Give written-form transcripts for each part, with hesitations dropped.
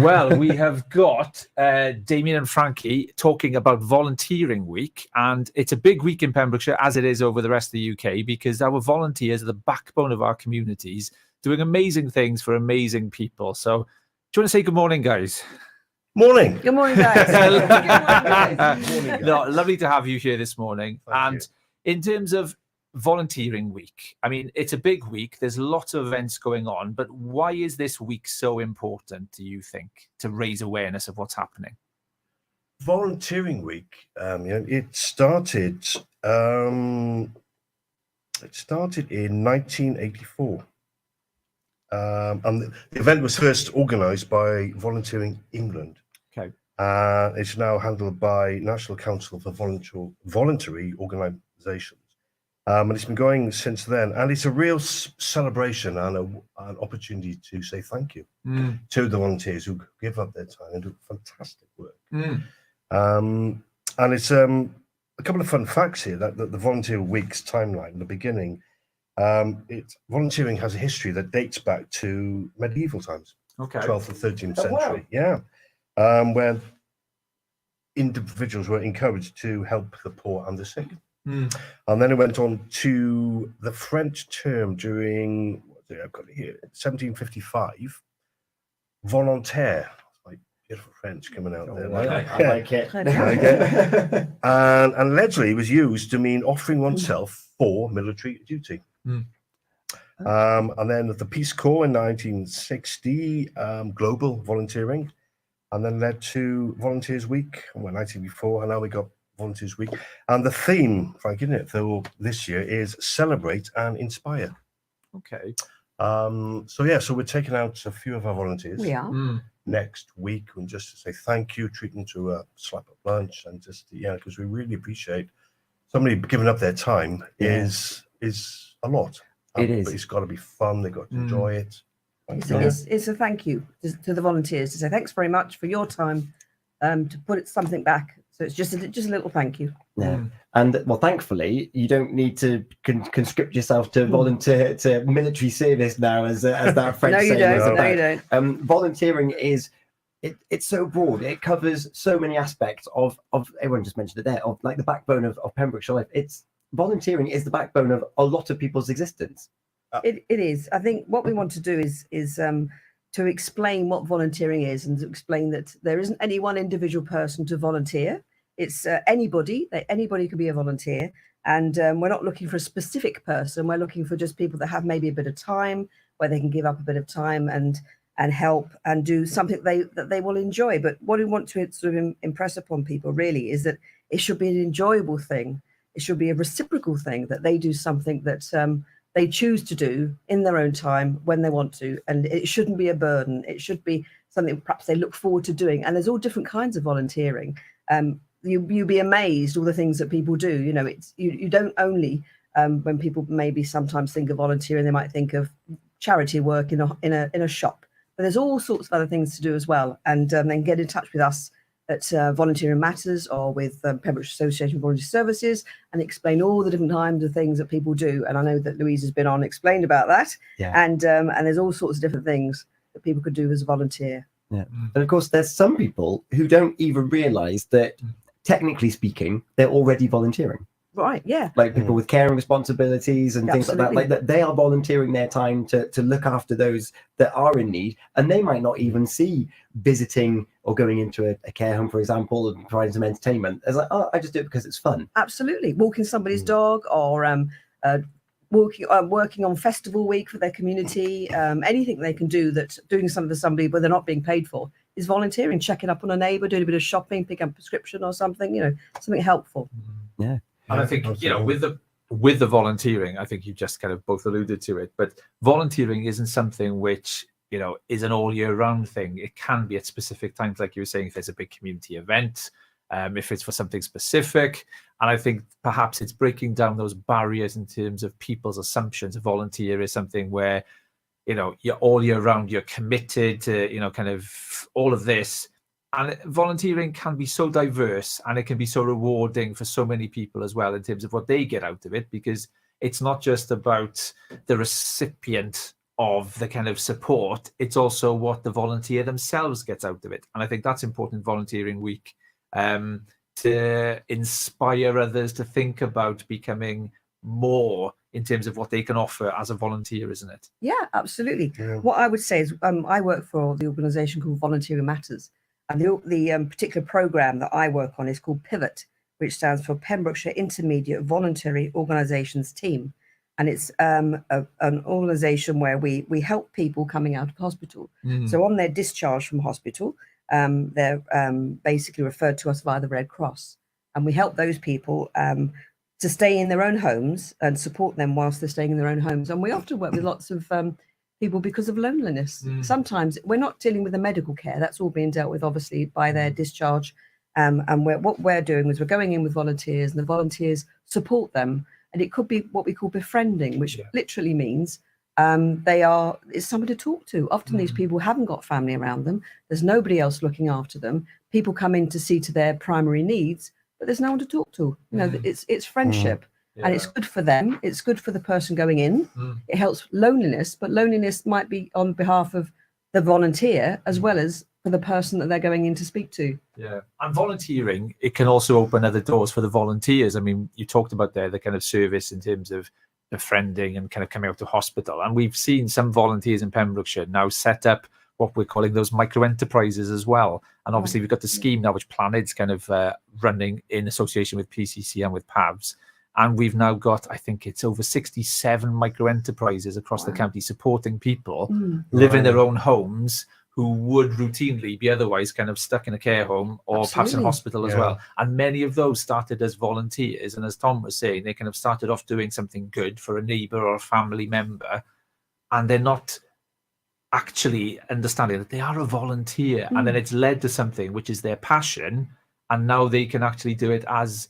Well, we have got Damien and Franky talking about Volunteering Week, and it's a big week in Pembrokeshire, as it is over the rest of the UK, because our volunteers are the backbone of our communities, doing amazing things for amazing people. So, do you want to say good morning, guys? Morning. Good morning, guys. No, lovely to have you here this morning. And in terms of Volunteering Week, I mean, it's a big week. There's lots of events going on, but why is this week so important, do you think, to raise awareness of what's happening? Volunteering Week, it started in 1984. And the event was first organised by Volunteering England. Okay. It's now handled by National Council for Voluntary Organisations. And it's been going since then. And it's a real celebration and an opportunity to say thank you to the volunteers who give up their time and do fantastic work. And it's a couple of fun facts here that the Volunteer Week's timeline in the beginning. Volunteering has a history that dates back to medieval times, 12th and 13th century. Wow. Yeah, where individuals were encouraged to help the poor and the sick. And then it went on to the French term during, I've got it here, 1755, volontaire. Like beautiful French coming out there. I like it. And allegedly it was used to mean offering oneself for military duty. And then the Peace Corps in 1960, global volunteering, and then led to Volunteers Week, 1984, and now we got Volunteers Week. And the theme, Frank, isn't it, for this year is Celebrate and Inspire. Okay. So we're taking out a few of our volunteers. We are. Next week, and just to say thank you, treat them to a slap of lunch, and just, because we really appreciate somebody giving up their time is a lot. It is. But it's got to be fun. They've got to enjoy it. It's a thank you to the volunteers to say thanks very much for your time, to put something back. So it's just a little thank you. Yeah. And well, thankfully, you don't need to conscript yourself to volunteer to military service now, as that French No, you saying don't. is No, you don't. Volunteering is it's so broad. It covers so many aspects of everyone just mentioned it there, of like the backbone of Pembrokeshire life. Volunteering is the backbone of a lot of people's existence. It is. I think what we want to do is to explain what volunteering is, and to explain that there isn't any one individual person to volunteer. It's anybody. Anybody can be a volunteer, and we're not looking for a specific person. We're looking for just people that have maybe a bit of time, where they can give up a bit of time and help and do something that they will enjoy. But what we want to sort of impress upon people really is that it should be an enjoyable thing. It should be a reciprocal thing, that they do something that they choose to do in their own time when they want to, and it shouldn't be a burden. It should be something perhaps they look forward to doing. And there's all different kinds of volunteering. You'll be amazed all the things that people do. You don't only when people maybe sometimes think of volunteering, they might think of charity work in a shop, but there's all sorts of other things to do as well. And then get in touch with us at Volunteering Matters or with Pembrokeshire Association of Voluntary Services, and explain all the different kinds of things that people do. And I know that Louise has been on explained about that. Yeah. And there's all sorts of different things that people could do as a volunteer. Yeah. And of course, there's some people who don't even realise that, technically speaking, they're already volunteering. Right, yeah. Like people with caring responsibilities and things Absolutely. like that. Like that, they are volunteering their time to look after those that are in need, and they might not even see visiting or going into a care home, for example, and providing some entertainment. It's like, oh, I just do it because it's fun. Absolutely. Walking somebody's dog, or working on festival week for their community. Anything they can do that's doing something for somebody but they're not being paid for is volunteering. Checking up on a neighbour, doing a bit of shopping, picking up a prescription or something, something helpful. Yeah. And I think, with the volunteering, I think you just kind of both alluded to it, but volunteering isn't something which, is an all year round thing. It can be at specific times, like you were saying, if there's a big community event, if it's for something specific. And I think perhaps it's breaking down those barriers in terms of people's assumptions. A volunteer is something where, you're all year round, you're committed to, kind of all of this. And volunteering can be so diverse, and it can be so rewarding for so many people as well in terms of what they get out of it, because it's not just about the recipient of the kind of support, it's also what the volunteer themselves gets out of it. And I think that's important volunteering week, to inspire others to think about becoming more in terms of what they can offer as a volunteer, isn't it? Yeah, absolutely. Yeah. What I would say is I work for the organisation called Volunteering Matters, and the particular programme that I work on is called Pivot, which stands for Pembrokeshire Intermediate Voluntary Organisations Team. And it's an organisation where we help people coming out of hospital. So on their discharge from hospital, they're basically referred to us via the Red Cross. And we help those people to stay in their own homes and support them whilst they're staying in their own homes. And we often work with lots of people because of loneliness. Sometimes we're not dealing with the medical care. That's all being dealt with, obviously, by their discharge. And what we're doing is we're going in with volunteers, and the volunteers support them. And it could be what we call befriending, which literally means it's someone to talk to. Often these people haven't got family around them. There's nobody else looking after them. People come in to see to their primary needs, but there's no one to talk to. You know, it's friendship, and it's good for them. It's good for the person going in. It helps loneliness, but loneliness might be on behalf of the volunteer as well as for the person that they're going in to speak to. Yeah, and volunteering, it can also open other doors for the volunteers. I mean, you talked about there the kind of service in terms of befriending and kind of coming out to hospital, and we've seen some volunteers in Pembrokeshire now set up what we're calling those micro enterprises as well. And obviously we've got the scheme now which Planet's kind of running in association with PCC and with PAVS, and we've now got, I think it's over 67 micro enterprises across the county supporting people live in their own homes who would routinely be otherwise kind of stuck in a care home or perhaps in hospital as well. And many of those started as volunteers. And as Tom was saying, they kind of started off doing something good for a neighbour or a family member. And they're not actually understanding that they are a volunteer. And then it's led to something which is their passion. And now they can actually do it as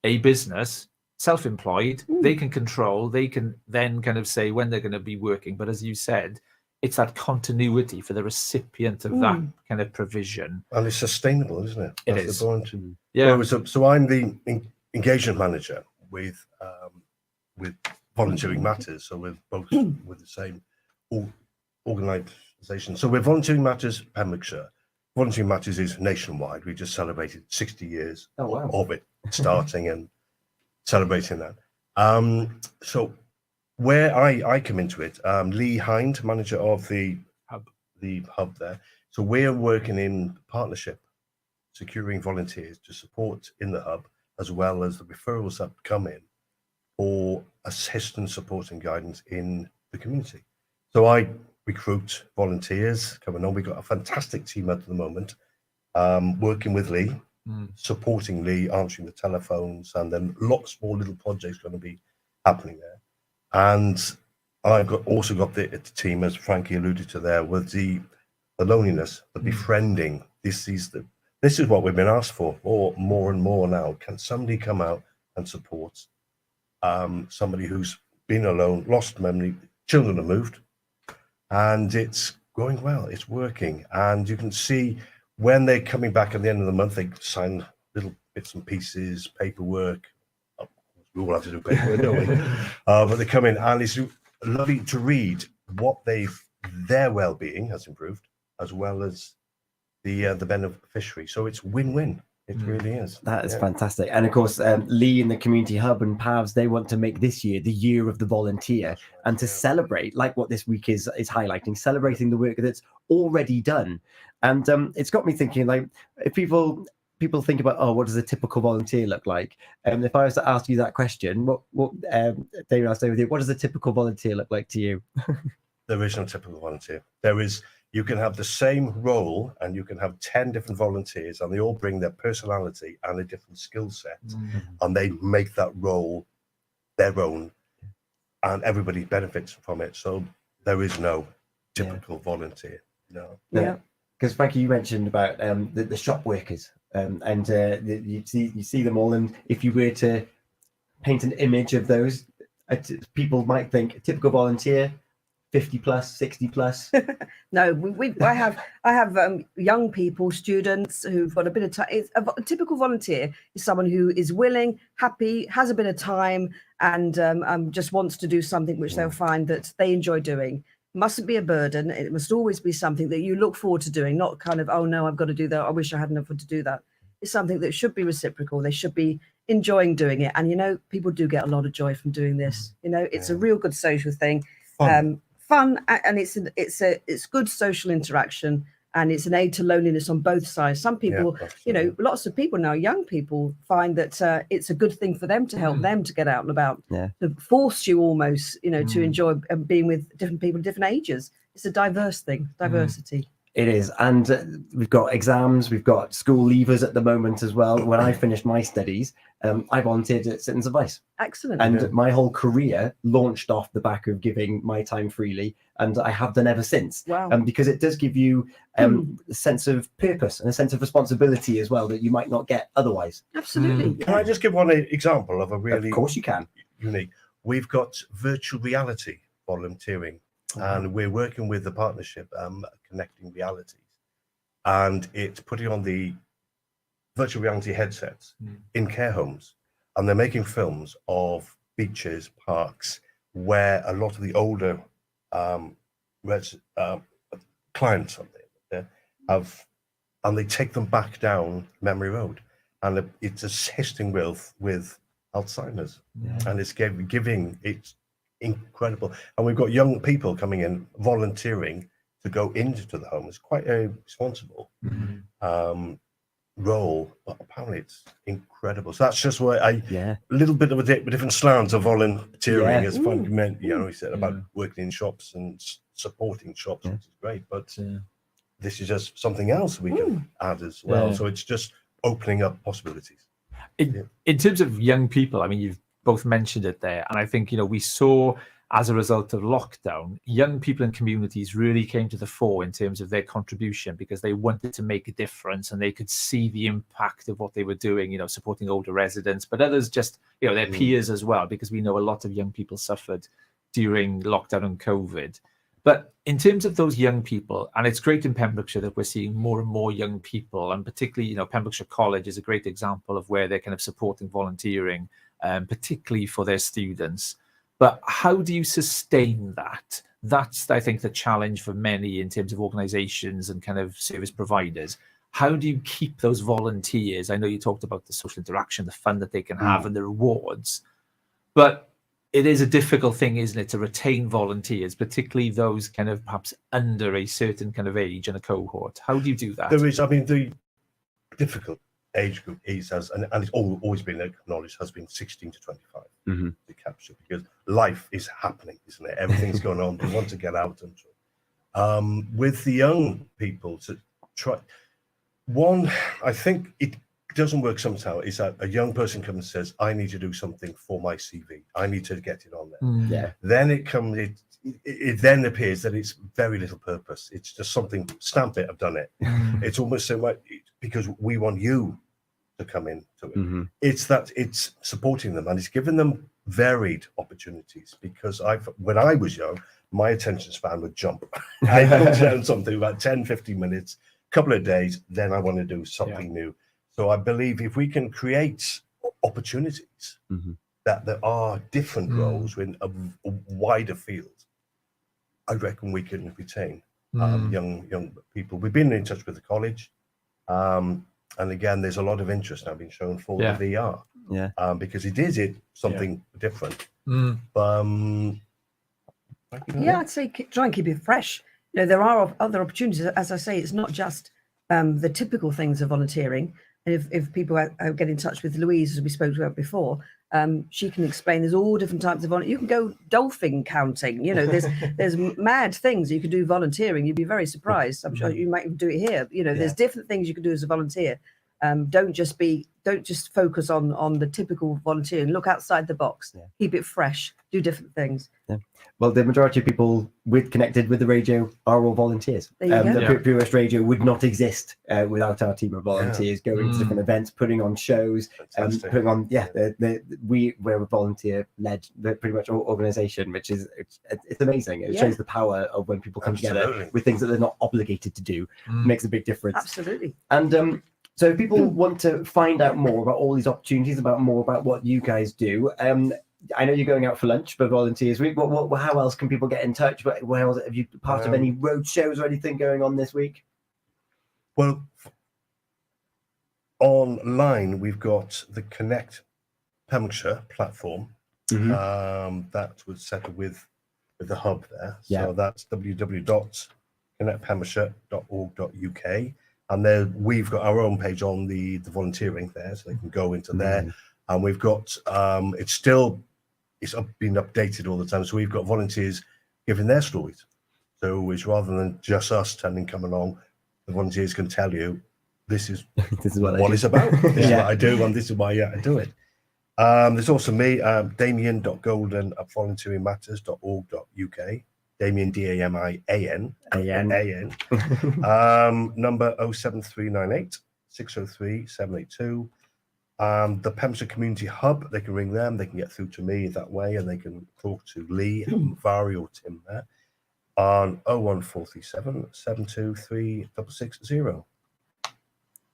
a business, self-employed. They can control, they can then kind of say when they're going to be working. But as you said, it's that continuity for the recipient of that kind of provision. And it's sustainable, isn't it? It is. Yeah. So I'm the engagement manager with Volunteering Matters. So we're both with the same organisation. So we're Volunteering Matters Pembrokeshire. Volunteering Matters is nationwide. We just celebrated 60 years of it starting and celebrating that. So where I come into it, Lee Hind, manager of the hub there. So we're working in partnership, securing volunteers to support in the hub, as well as the referrals that come in for assistance, support and guidance in the community. So I recruit volunteers coming on. We've got a fantastic team at the moment, working with Lee, supporting Lee, answering the telephones, and then lots more little projects going to be happening there. And I've also got the team, as Franky alluded to there, with the loneliness, the befriending. This is what we've been asked for, or more and more now. Can somebody come out and support somebody who's been alone, lost memory, children are moved, and it's going well, it's working. And you can see when they're coming back at the end of the month, they sign little bits and pieces, paperwork. We all have to do paperwork, don't we? But they come in, and it's lovely to read what their well-being has improved, as well as the beneficiary. So it's win-win. It really is. That is fantastic. And of course, Lee and the Community Hub and PAVS, they want to make this year the year of the volunteer, and to celebrate, like what this week is highlighting, celebrating the work that's already done. And it's got me thinking, like, if people think about, what does a typical volunteer look like? And if I was to ask you that question, Damien, I'll stay with you. What does a typical volunteer look like to you? There is no typical volunteer. You can have the same role, and you can have 10 different volunteers, and they all bring their personality and a different skill set, and they make that role their own, and everybody benefits from it. So there is no typical volunteer. No. Yeah. Because Franky, you mentioned about the shop workers, and you see them all, and if you were to paint an image of those, people might think a typical volunteer, 50 plus, 60 plus. No, I have young people, students who've got a bit of time. A typical volunteer is someone who is willing, happy, has a bit of time, and just wants to do something which they'll find that they enjoy doing. mustn't be a burden. It must always be something that you look forward to doing, not kind of, oh no, I've got to do that. I wish I hadn't afforded to do that. It's something that should be reciprocal. They should be enjoying doing it. And, you know, people do get a lot of joy from doing this. You know, it's a real good social thing. Fun, and it's good social interaction, and it's an aid to loneliness on both sides. Some people, you know, lots of people now, young people, find that it's a good thing for them to help them to get out and about, to force you almost, you know, to enjoy being with different people, different ages. It's a diverse thing, diversity. It is, and we've got exams, we've got school leavers at the moment as well. When I finished my studies, I volunteered at Citizens Advice. Excellent. And my whole career launched off the back of giving my time freely, and I have done ever since. Wow. Because it does give you a sense of purpose and a sense of responsibility as well that you might not get otherwise. Absolutely. Can I just give one example of a really Of course you can. unique? We've got virtual reality volunteering, and we're working with the partnership Connecting Realities, and it's putting on the virtual reality headsets in care homes, and they're making films of beaches, parks, where a lot of the older clients on there have, and they take them back down memory road, and it's assisting with Alzheimer's, and it's giving it's incredible. And we've got young people coming in volunteering to go into the home. It's quite a responsible role, but apparently it's incredible. So that's just why a little bit of a different slant of volunteering, as Franky meant, you know, he said about working in shops and supporting shops, which is great, but this is just something else we can add as well. So it's just opening up possibilities. In terms of young people, I mean, you've both mentioned it there, and I think, you know, we saw as a result of lockdown, young people in communities really came to the fore in terms of their contribution, because they wanted to make a difference and they could see the impact of what they were doing, you know, supporting older residents, but others just, you know, their peers as well, because we know a lot of young people suffered during lockdown and COVID. But in terms of those young people, and it's great in Pembrokeshire that we're seeing more and more young people, and particularly, you know, Pembrokeshire College is a great example of where they're kind of supporting volunteering, particularly for their students. But how do you sustain that? That's, I think, the challenge for many in terms of organizations and kind of service providers. How do you keep those volunteers? I know you talked about the social interaction, the fun that they can have and the rewards, but it is a difficult thing, isn't it, to retain volunteers, particularly those kind of perhaps under a certain kind of age and a cohort. How do you do that? There is, I mean, the difficult age group is, and it's always been acknowledged, has been 16 to 25 to capture, because life is happening, isn't it? Everything's going on. They want to get out. And with the young people, to try, one, I think it doesn't work sometimes, is that a young person comes and says, I need to do something for my CV. I need to get it on there. Then it comes, it then appears that it's very little purpose. It's just something, stamp it, I've done it. It's almost so much because we want you to come into it. It's that it's supporting them, and it's giving them varied opportunities, because when I was young, my attention span would jump. I put down something about 10, 15 minutes, a couple of days, then I want to do something new. So I believe if we can create opportunities, that there are different roles in a wider field, I reckon we can retain young people. We've been in touch with the college, and again, there's a lot of interest now being shown for the VR, because it is something different. I'd say try and keep it fresh. You know, there are other opportunities. As I say, it's not just the typical things of volunteering. And if people get in touch with Louise, as we spoke about before, she can explain there's all different types of volunteering. You can go dolphin counting. You know, there's mad things you can do volunteering. You'd be very surprised. I'm sure you might even do it here. You know, there's different things you can do as a volunteer. Don't just focus on the typical volunteering. Look outside the box. Keep it fresh. Do different things. Well, the majority of people connected with the radio are all volunteers. The Purest Radio would not exist without our team of volunteers going to different events, putting on shows, putting on we're a volunteer-led pretty much organisation, which is it's amazing. It shows the power of when people come together with things that they're not obligated to do. Makes a big difference. Absolutely. And so if people want to find out more about all these opportunities, more about what you guys do, I know you're going out for lunch for Volunteers Week. How else can people get in touch? Where else, have you part of any road shows or anything going on this week? Well, online we've got the Connect Pembrokeshire platform. That was set up with the hub there. Yeah. So that's www.connectpembrokeshire.org.uk. And then we've got our own page on the volunteering there, so they can go into there. And we've got it's been updated all the time. So we've got volunteers giving their stories. So it's rather than just us coming along, the volunteers can tell you this is what it's about. This is what I do, and this is why I do it. There's also me, damien.golden@volunteeringmatters.org.uk. Damien, DAMIAN. Number 07398 603 782. The Pembrokeshire Community Hub, they can ring them, they can get through to me that way, and they can talk to Lee, Vari, or Tim there on 01437 723 660.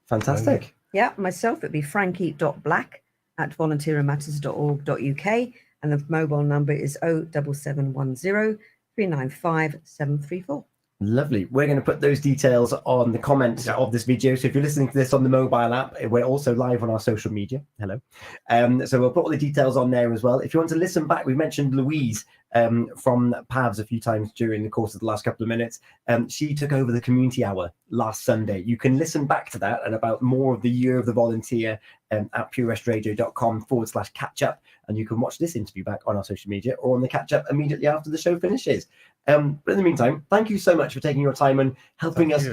Fantastic. Yeah, myself, it'd be franky.black@volunteeringmatters.org.uk, and the mobile number is 07710 395 734. Lovely. We're going to put those details on the comments of this video. So if you're listening to this on the mobile app, we're also live on our social media. Hello. So we'll put all the details on there as well. If you want to listen back, we mentioned Louise from PAVS a few times during the course of the last couple of minutes. She took over the community hour last Sunday. You can listen back to that and about more of the year of the volunteer at purewestradio.com/catch up. And you can watch this interview back on our social media or on the catch up immediately after the show finishes. But in the meantime, thank you so much for taking your time and helping us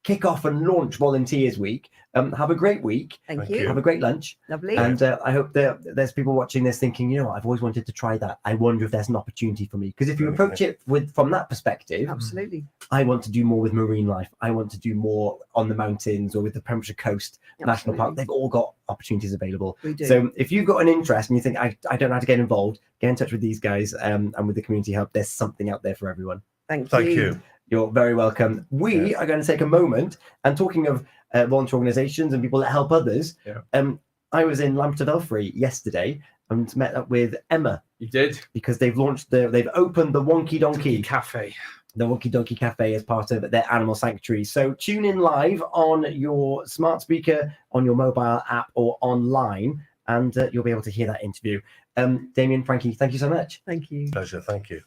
kick off and launch Volunteers Week. Have a great week. Thank you. Have a great lunch. Lovely. And I hope that there's people watching this thinking, you know what, I've always wanted to try that. I wonder if there's an opportunity for me. Because if you approach it from that perspective, Absolutely. I want to do more with marine life. I want to do more on the mountains or with the Pembrokeshire Coast National Park. They've all got opportunities available. We do. So if you've got an interest and you think, I don't know how to get involved, get in touch with these guys and with the Community Hub. There's something out there for everyone. Thank you. You're very welcome. We are going to take a moment, and talking of volunteer organisations and people that help others, I was in Lampeter Belfry yesterday and met up with Emma. You did? Because they've opened the Wonky Donkey Cafe. The Wonky Donkey Cafe as part of their animal sanctuary. So tune in live on your smart speaker, on your mobile app, or online, and you'll be able to hear that interview. Damien, Franky, thank you so much. Thank you. Pleasure. Thank you.